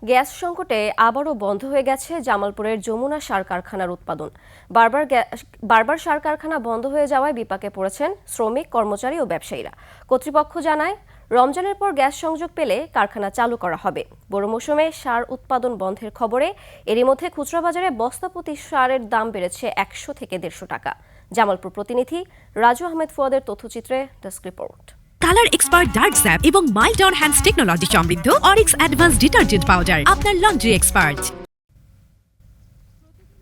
Gas সংকটে আবারও বন্ধ হয়ে গেছে জামালপুরের যমুনা সার কারখানার উৎপাদন। বারবার সার কারখানা বন্ধ হয়ে যাওয়ায় বিপাকে পড়েছেন শ্রমিক, কর্মচারী ও ব্যবসায়ীরা। কর্তৃপক্ষ জানায়, রমজানের পর গ্যাস সংযোগ পেলে কারখানা চালু করা হবে। বড় মৌসুমে সার উৎপাদন বন্ধের খবরে এরই মধ্যে খুচরা বাজারে বস্তাপ্রতি সারের দাম বেড়েছে ১০০ থেকে ১৫০ টাকা। জামালপুর প্রতিনিধি রাজু আহমেদ ফুয়াদের তথ্যচিত্রে desk report. Colour expert dark sap এবং মাইল্ড অন হ্যান্ডস টেকনোলজি সমৃদ্ধ অরিক্স অ্যাডভান্স ডিটারজেন্ট পাউডার আপনার লন্ড্রি এক্সপার্ট।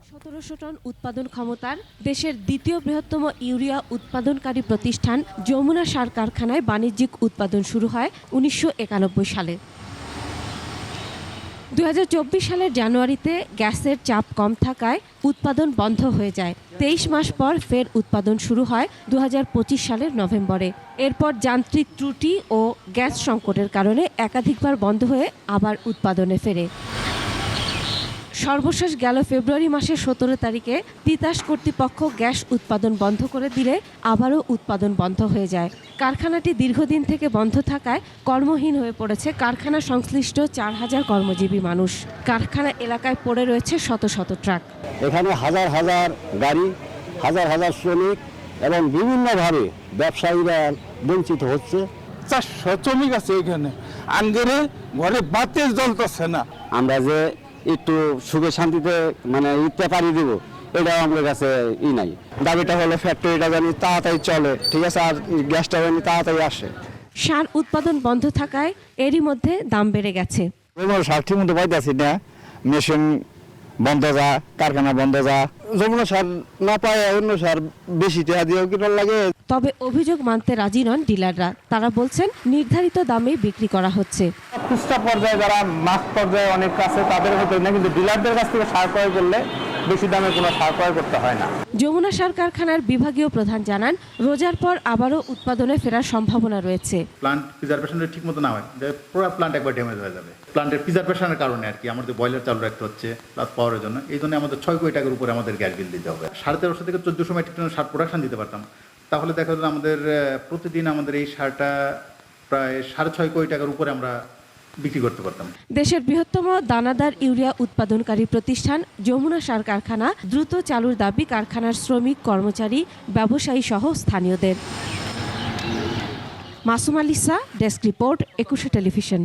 ১৭০০ টন উৎপাদন ক্ষমতার দেশের দ্বিতীয় বৃহত্তম ইউরিয়া উৎপাদনকারী প্রতিষ্ঠান যমুনা সার কারখানায় বাণিজ্যিক উৎপাদন শুরু হয় ১৯৯১ সালে। ২০২৪ সালের জানুয়ারিতে গ্যাসের চাপ কম থাকায় উৎপাদন বন্ধ হয়ে যায়। ২৩ মাস পর ফের উৎপাদন শুরু হয় ২০২৫ সালের নভেম্বরে। এরপর যান্ত্রিক ত্রুটি ও গ্যাস সংকটের কারণে একাধিকবার বন্ধ হয়ে আবার উৎপাদনে ফেরে। সর্বশেষ গেল ফেব্রুয়ারি মাসের ১৭ তারিখে তিতাস কর্তৃপক্ষ গ্যাস উৎপাদন বন্ধ করে দিলে আবারও উৎপাদন বন্ধ হয়ে যায়। কারখানাটি দীর্ঘদিন থেকে বন্ধ থাকায় কর্মহীন হয়ে পড়েছে কারখানা সংশ্লিষ্ট ৪,০০০ কর্মজীবী মানুষ। কারখানা এলাকায় পড়ে রয়েছে শত শত ট্রাক। এখানে হাজার হাজার গাড়ি, হাজার হাজার শ্রমিক এবং বিভিন্নভাবে ব্যবসায়ীরা বঞ্চিত হচ্ছে। ৪০০ শ্রমিক আছে এখানে, আঙ্গেরে ঘরে বাতের জ্বলতেছে না। আমরা যে একটু সুখে শান্তিতে ইতে পারি দিব, এটাও আমাদের কাছে নাই। দাবিটা হলো ফ্যাক্টরিটা জানি তাড়াতাড়ি চলে, ঠিক আছে, আর গ্যাসটা জানি তাড়াতাড়ি আসে। সার উৎপাদন বন্ধ থাকায় এরই মধ্যে দাম বেড়ে গেছে। সার ঠিক মতো পাইতেছি না, মেশিন বন্ধ যা, কারখানা বন্ধ যা, যমুনা সার না পায় অন্য সার বেশি টাকা দিয়েও কিনার লাগে। তবে অভিযোগ মানতে রাজি নন ডিলাররা। তারা বলছেন নির্ধারিত দামে বিক্রি করা হচ্ছে। খুচরা পর্যায়ে যারা মাস পর্যায়ে অনেক কাছে তাদের হতে না, কিন্তু ডিলারদের কাছ থেকে সার ক্রয় করলে বেশি দামে কোনো সার ক্রয় করতে হয় না। যমুনা সার কারখানার বিভাগীয় প্রধান জানান, রোজার পর আবারও উৎপাদনে ফেরার সম্ভাবনা রয়েছে। প্লান্ট প্রিজার্ভেশনটা ঠিক মতো না হয়, পুরো প্লান্ট একবার ড্যামেজ হয়ে যাবে। প্লান্টের প্রিজার্ভেশনের কারণে আর কি আমাদের বয়লার চালু রাখতে হচ্ছে প্লাস পাওয়ারের জন্য। এই জন্য আমাদের ৬ কোটি টাকার উপরে আমাদের গ্যাস বিল দিতে হবে। ১৩৫০ থেকে ১৪০০ মেট্রিক টন সার প্রোডাকশন দিতে পারতাম, তাহলে দেখা যাবে আমাদের প্রতিদিন আমাদের এই সারটা প্রায় ৬.৫ কোটি টাকার উপরে আমরা বিক্রি করতে পারতাম। দেশের বৃহত্তম দানাদার ইউরিয়া উৎপাদনকারী প্রতিষ্ঠান যমুনা সার কারখানা দ্রুত চালুর দাবি কারখানার শ্রমিক, কর্মচারী, ব্যবসায়ী সহ স্থানীয়দের। Masum আলিসা, desk report, ২১ television.